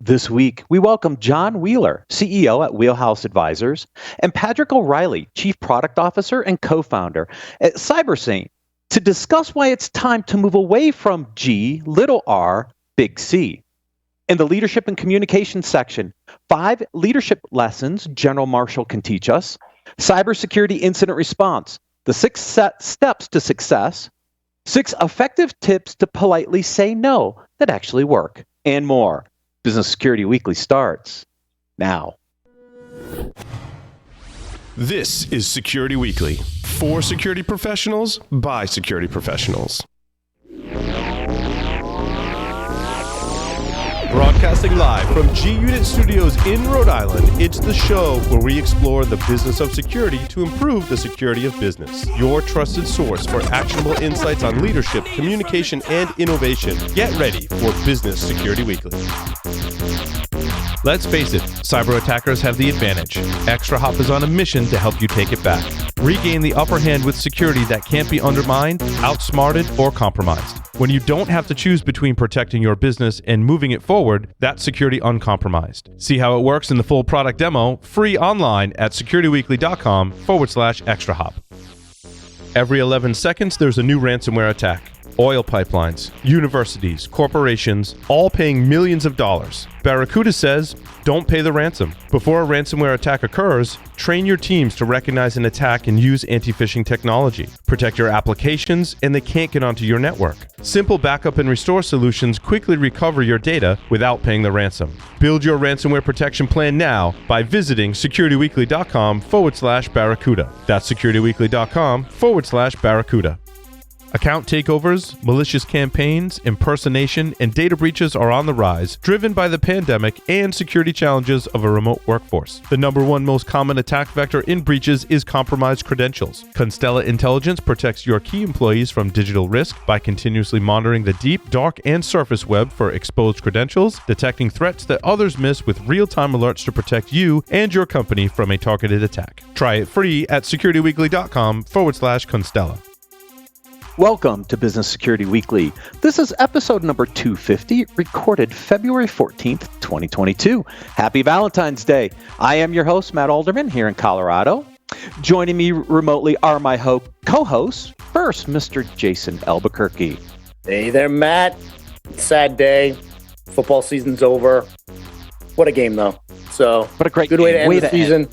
This week, we welcome John Wheeler, CEO at Wheelhouse Advisors, and Padraic O'Reilly, Chief Product Officer and co-founder at Cybersaint, to discuss why it's time to move away from G, little r, big C. In the Leadership and Communication section, 5 leadership lessons General Marshall can teach us, cybersecurity incident response, the 6 steps to success, 6 effective tips to politely say no that actually work, and more. Business Security Weekly starts now. This is Security Weekly, for security professionals, by security professionals. Broadcasting live from G-Unit Studios in Rhode Island, it's the show where we explore the business of security to improve the security of business. Your trusted source for actionable insights on leadership, communication, and innovation. Get ready for Business Security Weekly. Let's face it, cyber attackers have the advantage. Extra Hop is on a mission to help you take it back. Regain the upper hand with security that can't be undermined, outsmarted, or compromised. When you don't have to choose between protecting your business and moving it forward, that's security uncompromised. See how it works in the full product demo, free online at securityweekly.com/extra hop. Every 11 seconds, there's a new ransomware attack. Oil pipelines, universities, corporations, all paying millions of dollars. Barracuda says, don't pay the ransom. Before a ransomware attack occurs, train your teams to recognize an attack and use anti-phishing technology. Protect your applications, and they can't get onto your network. Simple backup and restore solutions quickly recover your data without paying the ransom. Build your ransomware protection plan now by visiting securityweekly.com/Barracuda. That's securityweekly.com/Barracuda. Account takeovers, malicious campaigns, impersonation, and data breaches are on the rise, driven by the pandemic and security challenges of a remote workforce. The number one most common attack vector in breaches is compromised credentials. Constella Intelligence protects your key employees from digital risk by continuously monitoring the deep, dark, and surface web for exposed credentials, detecting threats that others miss with real-time alerts to protect you and your company from a targeted attack. Try it free at securityweekly.com/Constella. Welcome to Business Security Weekly. This is episode number 250, recorded February 14th, 2022. Happy Valentine's Day. I am your host, Matt Alderman, here in Colorado. Joining me remotely are my co-hosts. First, Mr. Jason Albuquerque. Hey there, Matt. Sad day. Football season's over. What a game, though. So, what a great good way to end the season.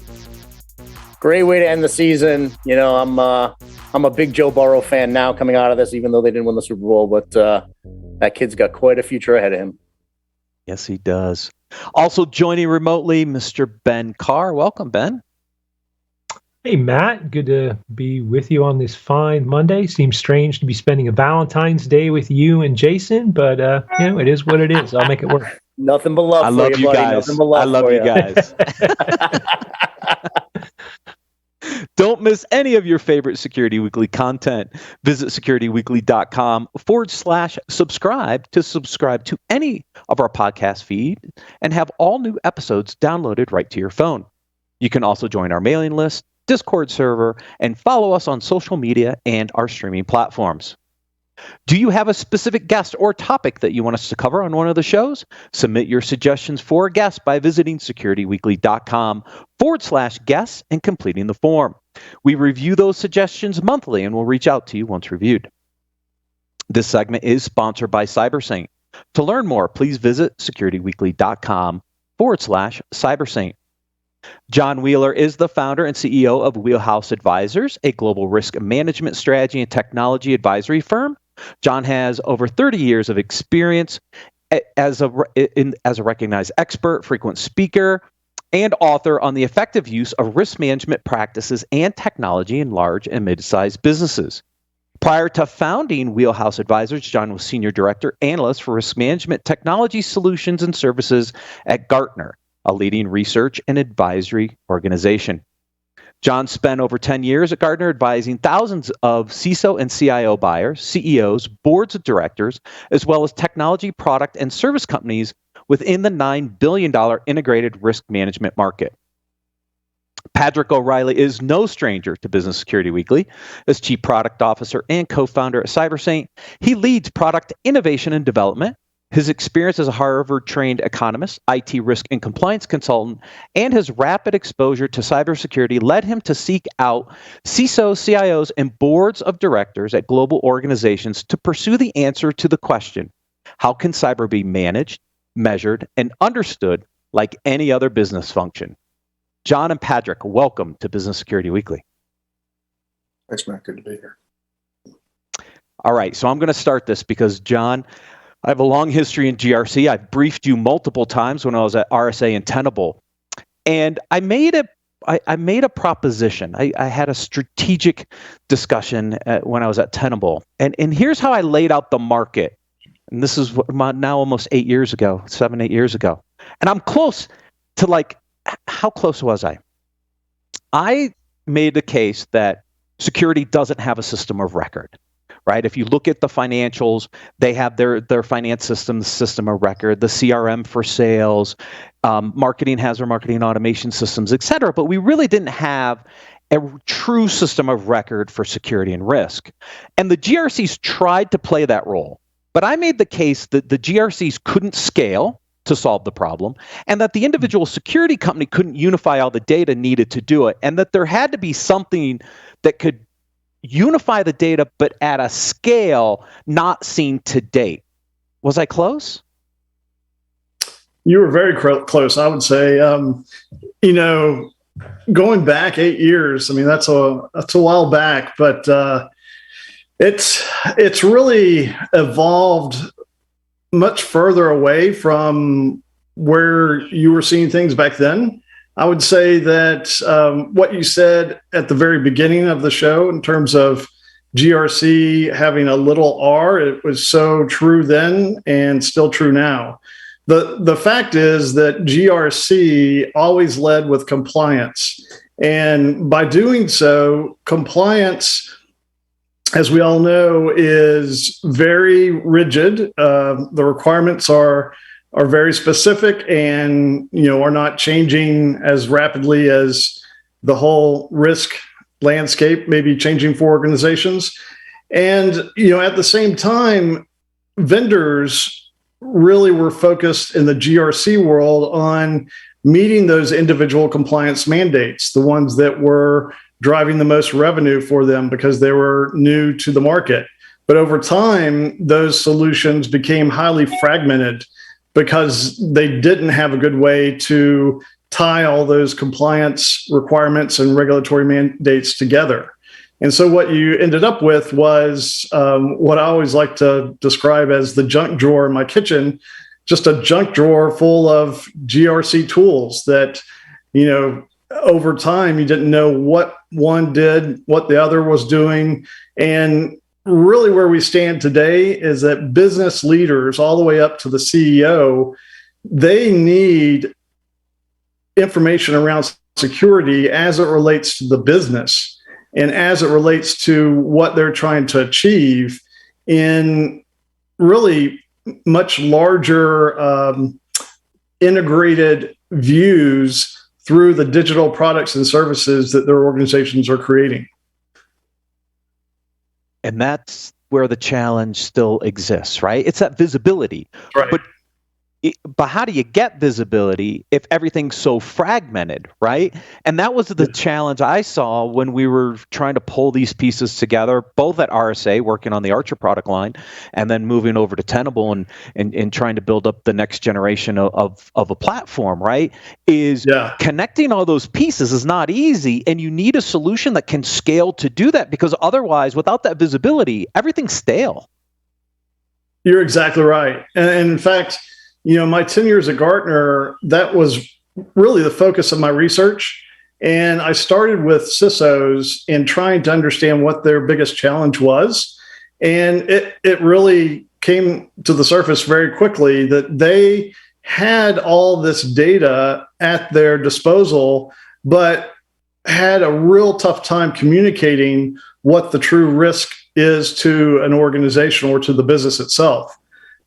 Great way to end the season. You know, I'm a big Joe Burrow fan now coming out of this, even though they didn't win the Super Bowl, but that kid's got quite a future ahead of him. Yes, he does. Also joining remotely, Mr. Ben Carr. Welcome, Ben. Hey, Matt. Good to be with you on this fine Monday. Seems strange to be spending a Valentine's Day with you and Jason, but it is what it is. I'll make it work. Nothing but love. I love you guys. I love you guys. Don't miss any of your favorite Security Weekly content. Visit securityweekly.com/subscribe to subscribe to any of our podcast feed and have all new episodes downloaded right to your phone. You can also join our mailing list, Discord server, and follow us on social media and our streaming platforms. Do you have a specific guest or topic that you want us to cover on one of the shows? Submit your suggestions for a guest by visiting securityweekly.com/guests and completing the form. We review those suggestions monthly and will reach out to you once reviewed. This segment is sponsored by Cybersaint. To learn more, please visit securityweekly.com/Cybersaint. John Wheeler is the founder and CEO of Wheelhouse Advisors, a global risk management strategy and technology advisory firm. John has over 30 years of experience as a recognized expert, frequent speaker, and author on the effective use of risk management practices and technology in large and mid-sized businesses. Prior to founding Wheelhouse Advisors, John was Senior Director Analyst for Risk Management Technology Solutions and Services at Gartner, a leading research and advisory organization. John spent over 10 years at Gartner advising thousands of CISO and CIO buyers, CEOs, boards of directors, as well as technology, product, and service companies within the $9 billion integrated risk management market. Padraic O'Reilly is no stranger to Business Security Weekly. As Chief Product Officer and co-founder at Cybersaint, he leads product innovation and development, His experience as a Harvard-trained economist, IT risk and compliance consultant, and his rapid exposure to cybersecurity led him to seek out CISOs, CIOs, and boards of directors at global organizations to pursue the answer to the question, how can cyber be managed, measured, and understood like any other business function? John and Padraic, welcome to Business Security Weekly. Thanks, Matt. Good to be here. All right, so I'm going to start this because, John, I have a long history in GRC. I've briefed you multiple times when I was at RSA and Tenable. And I made a proposition. I had a strategic discussion when I was at Tenable. And here's how I laid out the market. And this is now almost 8 years ago, 8 years ago. And I'm close to how close was I? I made the case that security doesn't have a system of record. Right? If you look at the financials, they have their finance system of record, the CRM for sales, marketing has their marketing automation systems, et cetera. But we really didn't have a true system of record for security and risk. And the GRCs tried to play that role. But I made the case that the GRCs couldn't scale to solve the problem, and that the individual security company couldn't unify all the data needed to do it, and that there had to be something that could unify the data, but at a scale not seen to date. Was I close? You were very close, I would say. Going back 8 years, I mean, that's a while back, but it's really evolved much further away from where you were seeing things back then. I would say that what you said at the very beginning of the show in terms of GRC having a little R, it was so true then and still true now. The fact is that GRC always led with compliance. And by doing so, compliance, as we all know, is very rigid. The requirements are very specific and are not changing as rapidly as the whole risk landscape may be changing for organizations. And at the same time, vendors really were focused in the GRC world on meeting those individual compliance mandates, the ones that were driving the most revenue for them because they were new to the market. But over time, those solutions became highly fragmented because they didn't have a good way to tie all those compliance requirements and regulatory mandates together. And so what you ended up with was what I always like to describe as the junk drawer in my kitchen, just a junk drawer full of GRC tools that, over time you didn't know what one did, what the other was doing. And really where we stand today is that business leaders all the way up to the CEO, they need information around security as it relates to the business and as it relates to what they're trying to achieve in really much larger integrated views through the digital products and services that their organizations are creating. And that's where the challenge still exists, right? It's that visibility. Right. But how do you get visibility if everything's so fragmented, right? And that was the challenge I saw when we were trying to pull these pieces together, both at RSA, working on the Archer product line, and then moving over to Tenable and trying to build up the next generation of a platform, right? Connecting all those pieces is not easy, and you need a solution that can scale to do that, because otherwise, without that visibility, everything's stale. You're exactly right. And in fact, my 10 years at Gartner, that was really the focus of my research. And I started with CISOs in trying to understand what their biggest challenge was. And it really came to the surface very quickly that they had all this data at their disposal, but had a real tough time communicating what the true risk is to an organization or to the business itself.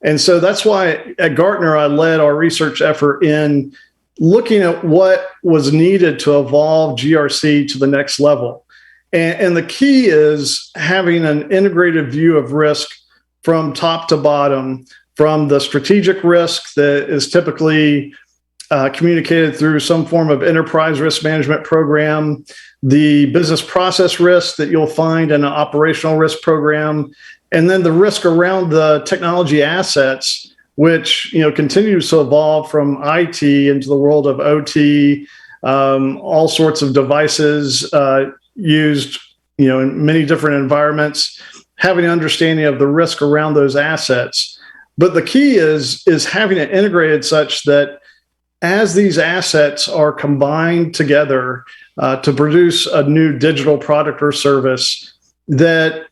And so that's why at Gartner, I led our research effort in looking at what was needed to evolve GRC to the next level. And the key is having an integrated view of risk from top to bottom, from the strategic risk that is typically communicated through some form of enterprise risk management program, the business process risk that you'll find in an operational risk program, and then the risk around the technology assets, which continues to evolve from IT into the world of OT, all sorts of devices used in many different environments, having an understanding of the risk around those assets. But the key is having it integrated such that as these assets are combined together to produce a new digital product or service, that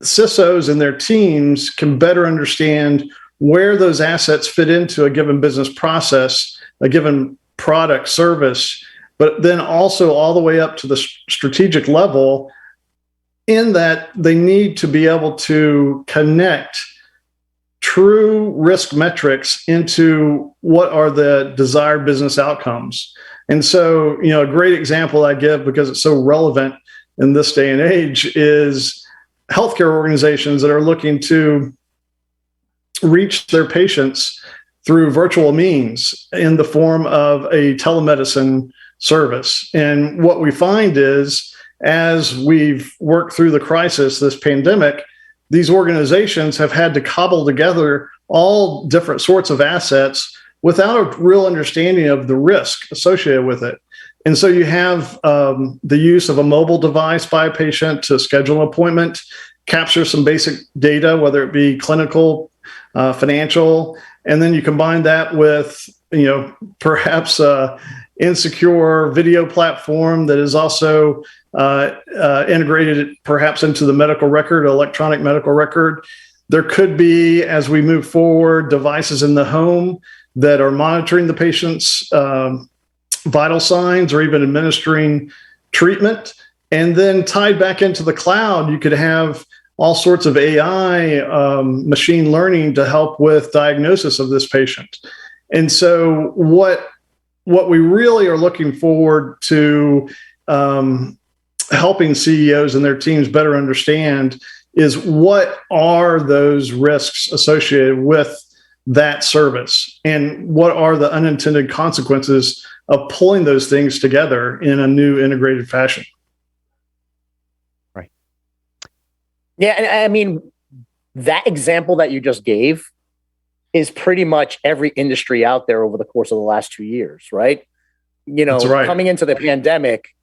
CISOs and their teams can better understand where those assets fit into a given business process, a given product service, but then also all the way up to the strategic level, in that they need to be able to connect true risk metrics into what are the desired business outcomes. And so, a great example I give, because it's so relevant in this day and age, is healthcare organizations that are looking to reach their patients through virtual means in the form of a telemedicine service. And what we find is, as we've worked through the crisis, this pandemic, these organizations have had to cobble together all different sorts of assets without a real understanding of the risk associated with it. And so you have the use of a mobile device by a patient to schedule an appointment, capture some basic data, whether it be clinical, financial, and then you combine that with, perhaps a insecure video platform that is also integrated perhaps into the medical record, electronic medical record. There could be, as we move forward, devices in the home that are monitoring the patient's vital signs or even administering treatment. And then tied back into the cloud, you could have all sorts of AI, machine learning to help with diagnosis of this patient. And so what we really are looking forward to helping CEOs and their teams better understand is, what are those risks associated with that service, and what are the unintended consequences of pulling those things together in a new integrated fashion. Right. Yeah, and I mean, that example that you just gave is pretty much every industry out there over the course of the last 2 years, right? That's right. Coming into the pandemic,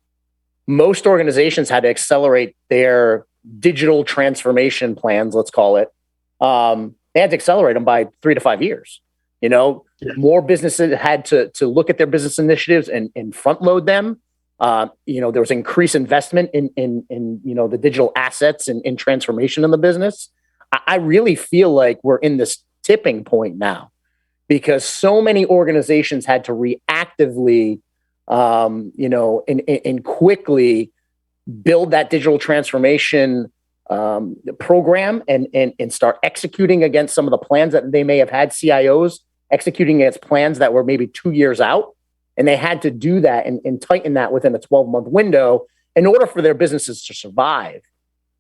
most organizations had to accelerate their digital transformation plans, let's call it. They had to accelerate them by 3 to 5 years. More businesses had to look at their business initiatives and front load them. There was increased investment in the digital assets and in transformation in the business. I really feel like we're in this tipping point now, because so many organizations had to reactively, and quickly build that digital transformation program and start executing against some of the plans that they may have had. CIOs executing against plans that were maybe 2 years out, and they had to do that and tighten that within a 12-month window in order for their businesses to survive.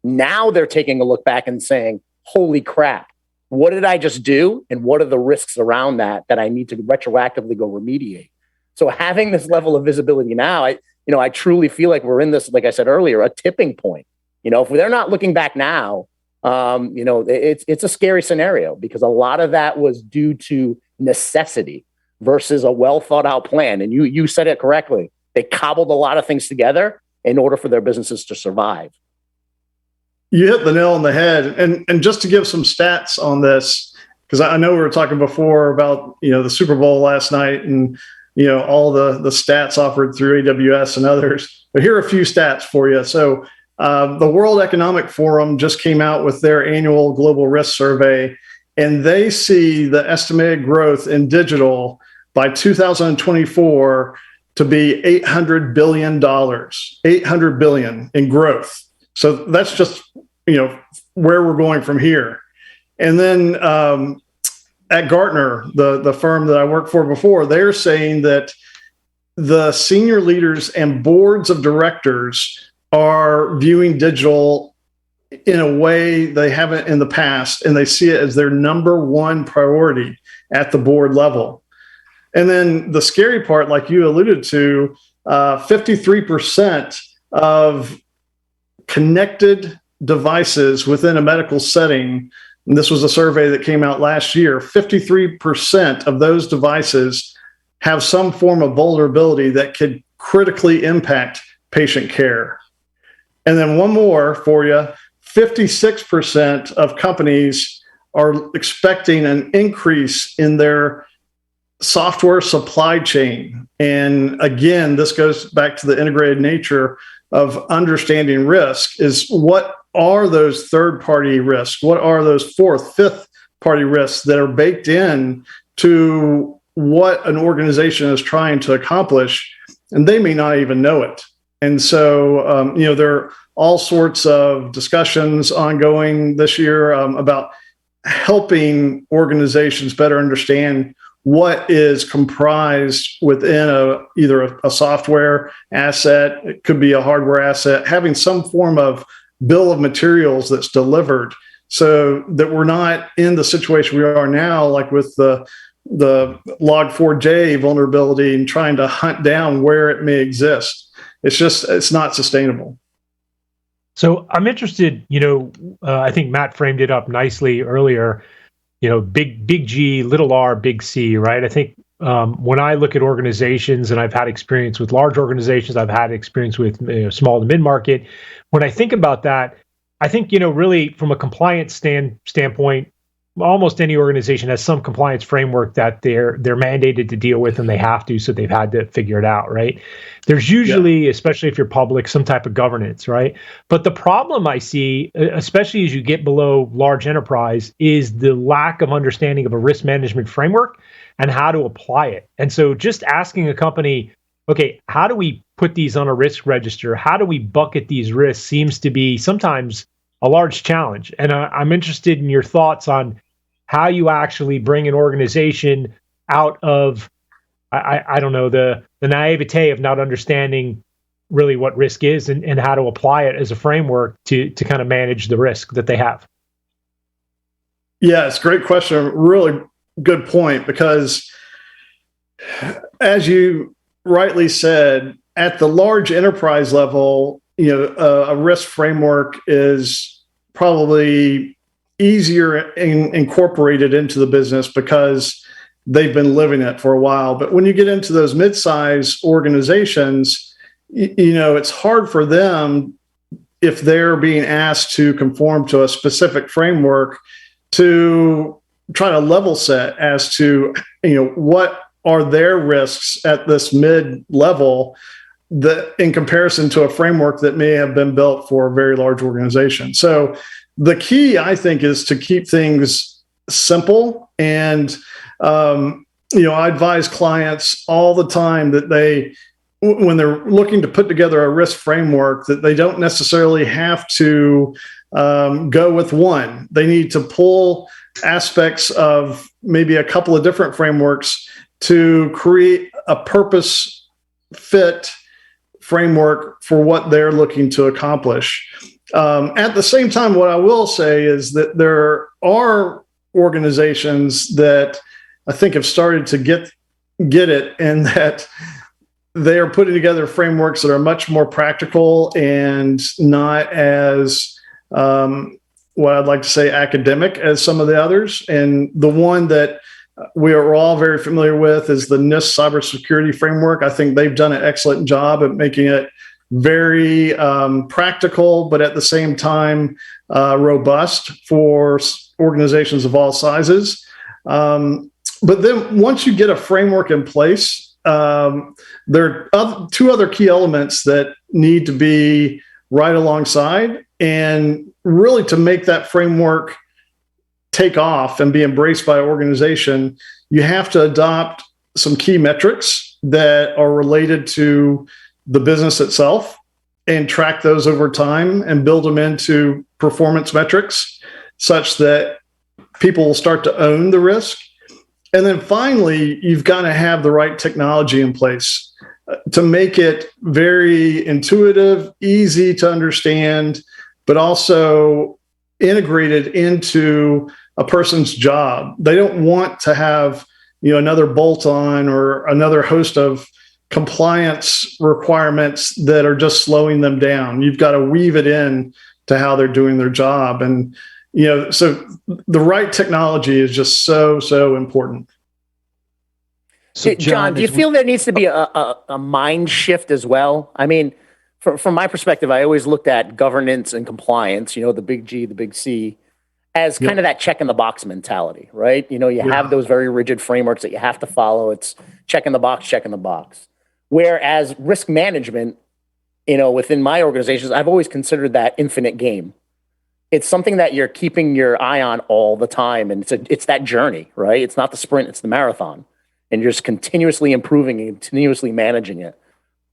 Now they're taking a look back and saying, holy crap, what did I just do? And what are the risks around that I need to retroactively go remediate? So having this level of visibility now, I truly feel like we're in this, like I said earlier, a tipping point. If they're not looking back now, it's a scary scenario, because a lot of that was due to necessity versus a well thought out plan. And you said it correctly. They cobbled a lot of things together in order for their businesses to survive. You hit the nail on the head. And just to give some stats on this, because I know we were talking before about, the Super Bowl last night and, all the stats offered through AWS and others. But here are a few stats for you. So the World Economic Forum just came out with their annual global risk survey, and they see the estimated growth in digital by 2024 to be $800 billion, $800 billion in growth. So that's just, where we're going from here. And then at Gartner, the firm that I worked for before, they're saying that the senior leaders and boards of directors are viewing digital in a way they haven't in the past, and they see it as their number one priority at the board level. And then the scary part, like you alluded to, 53% of connected devices within a medical setting, and this was a survey that came out last year, 53% of those devices have some form of vulnerability that could critically impact patient care. And then one more for you, 56% of companies are expecting an increase in their software supply chain. And again, this goes back to the integrated nature of understanding risk, is what are those third-party risks? What are those fourth, fifth-party risks that are baked in to what an organization is trying to accomplish, and they may not even know it. And so, there are all sorts of discussions ongoing this year about helping organizations better understand what is comprised within either a software asset, it could be a hardware asset, having some form of bill of materials that's delivered so that we're not in the situation we are now, like with the Log4j vulnerability and trying to hunt down where it may exist. It's not sustainable. So I'm interested, I think Matt framed it up nicely earlier, big G, little r, big C, right? I think when I look at organizations, and I've had experience with large organizations, I've had experience with small to mid-market. When I think about that, I think, really from a compliance standpoint, almost any organization has some compliance framework that they're mandated to deal with, and they have to, so they've had to figure it out, right? There's usually, especially if you're public, some type of governance, right? But the problem I see, especially as you get below large enterprise, is the lack of understanding of a risk management framework and how to apply it. And so just asking a company, okay, how do we put these on a risk register? How do we bucket these risks seems to be sometimes a large challenge. And I'm interested in your thoughts on how you actually bring an organization out of, I don't know, the naivete of not understanding really what risk is and how to apply it as a framework to kind of manage the risk that they have. Yeah, it's a great question. Really good point, because as you rightly said, at the large enterprise level, a risk framework is probably easier incorporated into the business because they've been living it for a while. But when you get into those mid-size organizations, it's hard for them, if they're being asked to conform to a specific framework, to try to level set as to, what are their risks at this mid-level that in comparison to a framework that may have been built for a very large organization. So the key, I think, is to keep things simple. And, I advise clients all the time that when they're looking to put together a risk framework, that they don't necessarily have to go with one. They need to pull aspects of maybe a couple of different frameworks to create a purpose fit framework for what they're looking to accomplish. At the same time, what I will say is that there are organizations that I think have started to get it, and that they are putting together frameworks that are much more practical and not as, what I'd like to say, academic as some of the others. And the one that we are all very familiar with is the Nist cybersecurity framework. I think they've done an excellent job at making it very practical, but at the same time, robust for organizations of all sizes. But then once you get a framework in place, there are two other key elements that need to be right alongside, and really to make that framework take off and be embraced by an organization, you have to adopt some key metrics that are related to the business itself and track those over time and build them into performance metrics such that people will start to own the risk. And then finally, you've got to have the right technology in place to make it very intuitive, easy to understand, but also integrated into a person's job. They don't want to have, another bolt-on or another host of compliance requirements that are just slowing them down. You've got to weave it in to how they're doing their job. And, so the right technology is just so important. So John, do you feel there needs to be a mind shift as well? I mean, from my perspective, I always looked at governance and compliance, the big G, the big C, as kind of that check in the box mentality, right? You have those very rigid frameworks that you have to follow. It's check in the box. Whereas risk management, within my organizations, I've always considered that infinite game. It's something that you're keeping your eye on all the time. And it's that journey, right? It's not the sprint, it's the marathon. And you're just continuously improving and continuously managing it.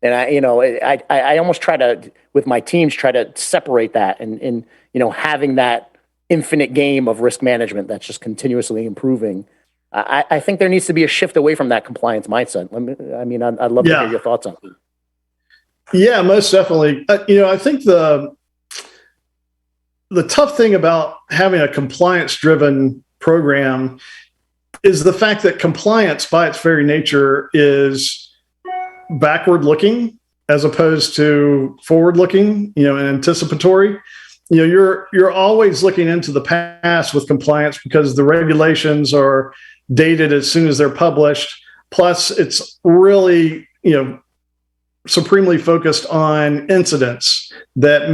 And I almost try to, with my teams, try to separate that and having that infinite game of risk management that's just continuously improving. I think there needs to be a shift away from that compliance mindset. I'd love to hear your thoughts on it. Yeah, most definitely. I think the tough thing about having a compliance-driven program is the fact that compliance by its very nature is backward-looking as opposed to forward-looking, and anticipatory. You're always looking into the past with compliance because the regulations are dated as soon as they're published. Plus, it's really, supremely focused on incidents of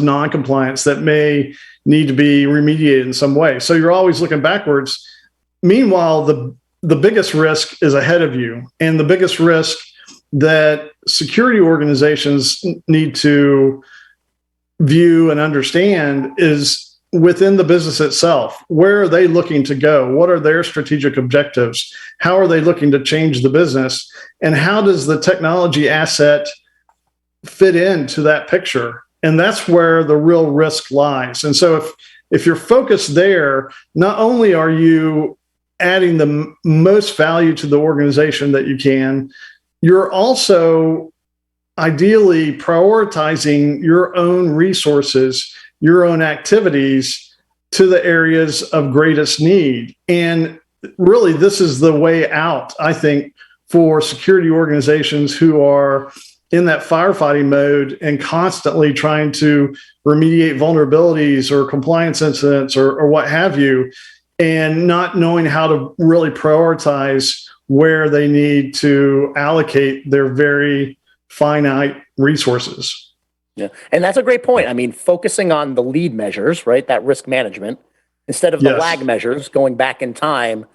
non-compliance that may need to be remediated in some way. So you're always looking backwards. Meanwhile, the biggest risk is ahead of you, and the biggest risk that security organizations need to view and understand is within the business itself. Where are they looking to go? What are their strategic objectives? How are they looking to change the business? And how does the technology asset fit into that picture? And that's where the real risk lies. And so if you're focused there, not only are you adding the most value to the organization that you can, you're also ideally prioritizing your own resources, your own activities to the areas of greatest need. And really, this is the way out, I think, for security organizations who are in that firefighting mode and constantly trying to remediate vulnerabilities or compliance incidents or what have you, and not knowing how to really prioritize where they need to allocate their very finite resources. Yeah. And that's a great point. I mean, focusing on the lead measures, right? That risk management, instead of the lag measures going back in time.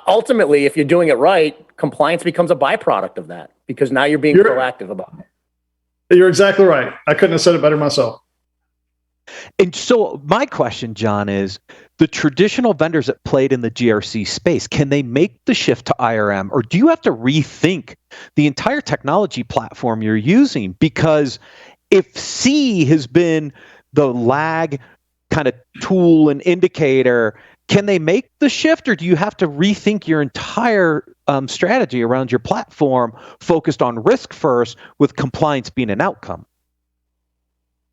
Ultimately, if you're doing it right, compliance becomes a byproduct of that because now you're being proactive about it. You're exactly right. I couldn't have said it better myself. And so my question, John, is the traditional vendors that played in the GRC space, can they make the shift to IRM, or do you have to rethink the entire technology platform you're using? Because if C has been the lag kind of tool and indicator, can they make the shift, or do you have to rethink your entire strategy around your platform focused on risk first with compliance being an outcome?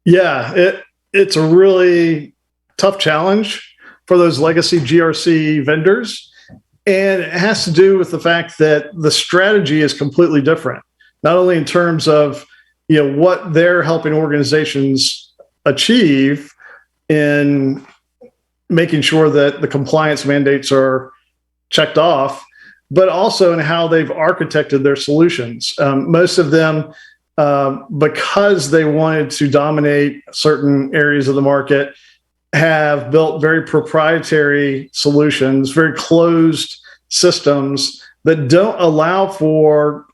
Yeah, it's a really tough challenge for those legacy GRC vendors. And it has to do with the fact that the strategy is completely different, not only in terms of what they're helping organizations achieve in making sure that the compliance mandates are checked off, but also in how they've architected their solutions. Most of them, because they wanted to dominate certain areas of the market, have built very proprietary solutions, very closed systems that don't allow for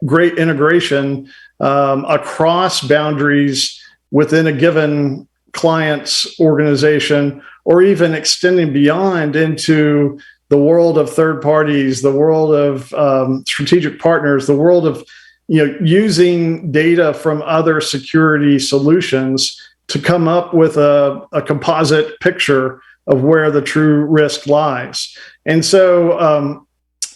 great integration across boundaries within a given client's organization, or even extending beyond into the world of third parties, the world of strategic partners, the world of using data from other security solutions to come up with a composite picture of where the true risk lies. And so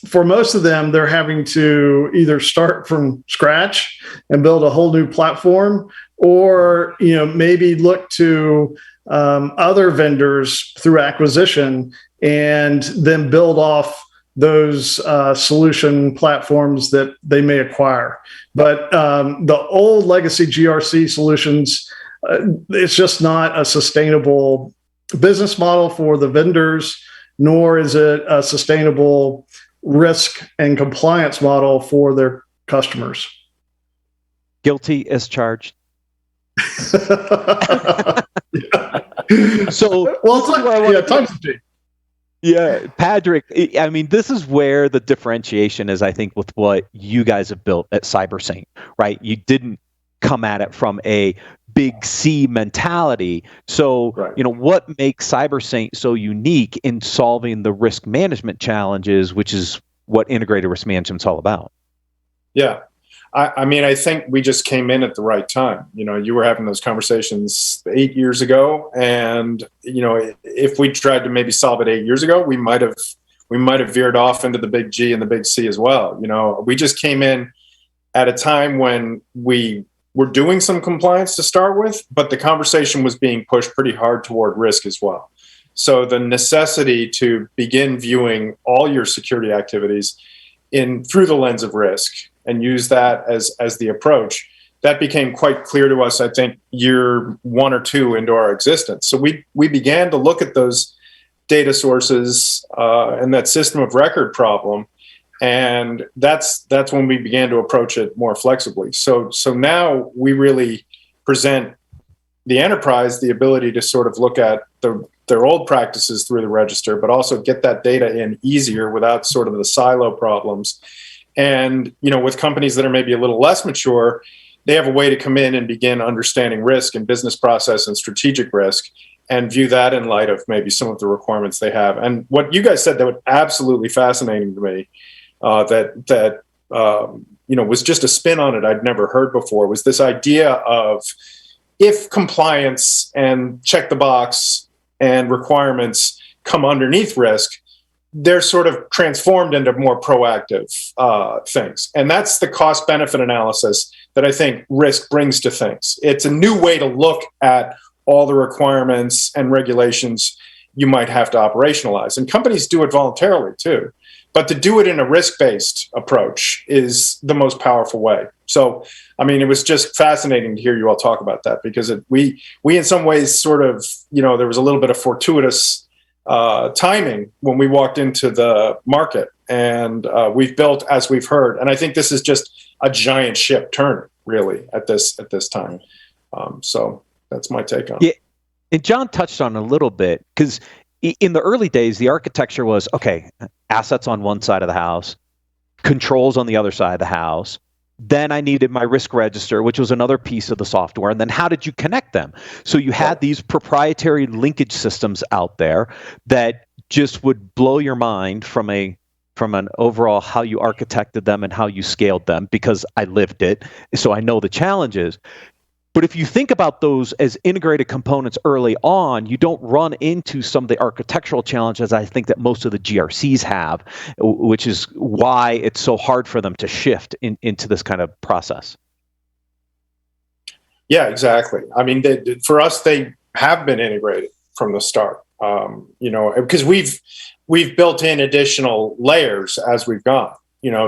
for most of them, they're having to either start from scratch and build a whole new platform, or maybe look to other vendors through acquisition and then build off those solution platforms that they may acquire. But the old legacy GRC solutions, it's just not a sustainable business model for the vendors, nor is it a sustainable risk and compliance model for their customers. Guilty as charged. So, yeah, Padraic, I mean, this is where the differentiation is, I think, with what you guys have built at Cybersaint, right? You didn't come at it from a big C mentality. So, right. What makes Cybersaint so unique in solving the risk management challenges, which is what integrated risk management's all about? Yeah. I mean, I think we just came in at the right time. You were having those conversations 8 years ago, and if we tried to maybe solve it 8 years ago, we might have veered off into the big G and the big C as well. We just came in at a time when we were doing some compliance to start with, but the conversation was being pushed pretty hard toward risk as well. So the necessity to begin viewing all your security activities through the lens of risk and use that as the approach, that became quite clear to us, I think, year 1 or 2 into our existence. So we began to look at those data sources and that system of record problem, and that's when we began to approach it more flexibly. So now we really present the enterprise the ability to sort of look at their old practices through the register, but also get that data in easier without sort of the silo problems. And, with companies that are maybe a little less mature, they have a way to come in and begin understanding risk and business process and strategic risk and view that in light of maybe some of the requirements they have. And what you guys said that was absolutely fascinating to me, that was just a spin on it I'd never heard before, was this idea of if compliance and check the box and requirements come underneath risk, they're sort of transformed into more proactive things. And that's the cost benefit analysis that I think risk brings to things. It's a new way to look at all the requirements and regulations you might have to operationalize. And companies do it voluntarily too. But to do it in a risk-based approach is the most powerful way. So, I mean, it was just fascinating to hear you all talk about that, because we in some ways sort of, there was a little bit of fortuitous timing when we walked into the market, and we've built as we've heard. And I think this is just a giant ship turning, really, at this time. So that's my take on it. Yeah, and John touched on it a little bit, because in the early days, the architecture was, okay, assets on one side of the house, controls on the other side of the house. Then I needed my risk register, which was another piece of the software. And then how did you connect them? So you had these proprietary linkage systems out there that just would blow your mind from an overall how you architected them and how you scaled them, because I lived it. So I know the challenges. But if you think about those as integrated components early on, you don't run into some of the architectural challenges I think that most of the GRCs have, which is why it's so hard for them to shift into this kind of process. Yeah, exactly. I mean, for us, they have been integrated from the start, because we've built in additional layers as we've gone,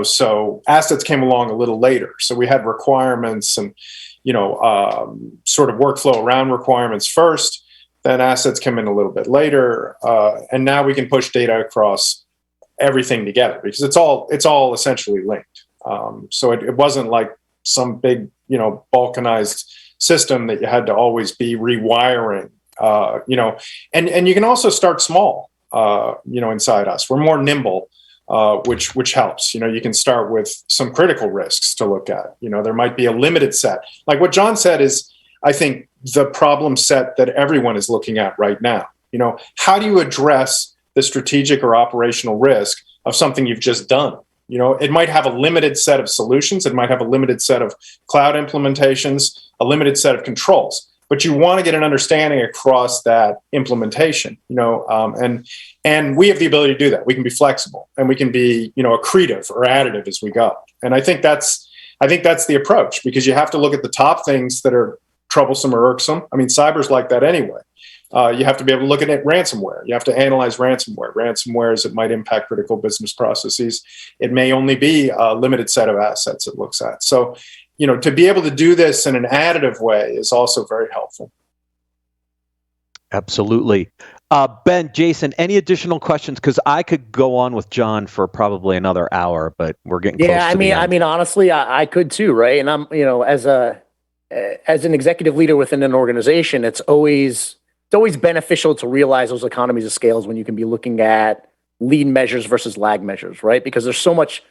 so assets came along a little later. So we had requirements and sort of workflow around requirements first, then assets come in a little bit later, and now we can push data across everything together because it's all essentially linked. So it wasn't like some big, balkanized system that you had to always be rewiring, and you can also start small, inside us. We're more nimble. Which helps. You can start with some critical risks to look at. There might be a limited set. Like what John said is, I think, the problem set that everyone is looking at right now. How do you address the strategic or operational risk of something you've just done? It might have a limited set of solutions. It might have a limited set of cloud implementations, a limited set of controls. but you want to get an understanding across that implementation, and we have the ability to do that. We can be flexible, and we can be, accretive or additive as we go. And I think that's the approach, because you have to look at the top things that are troublesome or irksome. I mean, cyber's like that anyway. You have to be able to look at it, ransomware. You have to analyze ransomware. Ransomware, as it might impact critical business processes, it may only be a limited set of assets it looks at. So, to be able to do this in an additive way is also very helpful. Absolutely. Ben, Jason, any additional questions? Because I could go on with John for probably another hour, but we're getting close to the end. I mean, honestly, I could too, right? And I'm, as an executive leader within an organization, it's always beneficial to realize those economies of scales when you can be looking at lead measures versus lag measures, right? Because there's so much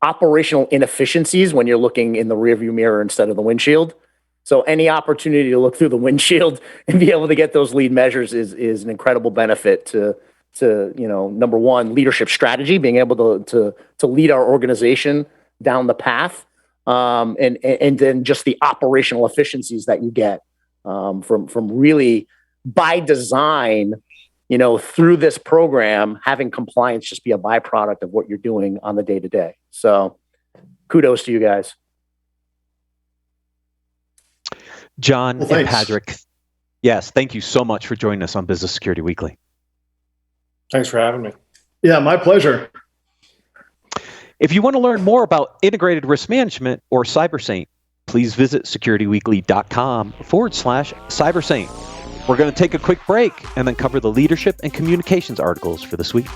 operational inefficiencies when you're looking in the rearview mirror instead of the windshield. So any opportunity to look through the windshield and be able to get those lead measures is an incredible benefit to number one, leadership strategy, being able to lead our organization down the path, and then just the operational efficiencies that you get from really, by design, through this program, having compliance just be a byproduct of what you're doing on the day-to-day. So kudos to you guys. John and Padraic, yes, thank you so much for joining us on Business Security Weekly. Thanks for having me. Yeah, my pleasure. If you want to learn more about integrated risk management or Cybersaint, please visit securityweekly.com/Cybersaint. We're going to take a quick break and then cover the leadership and communications articles for this week.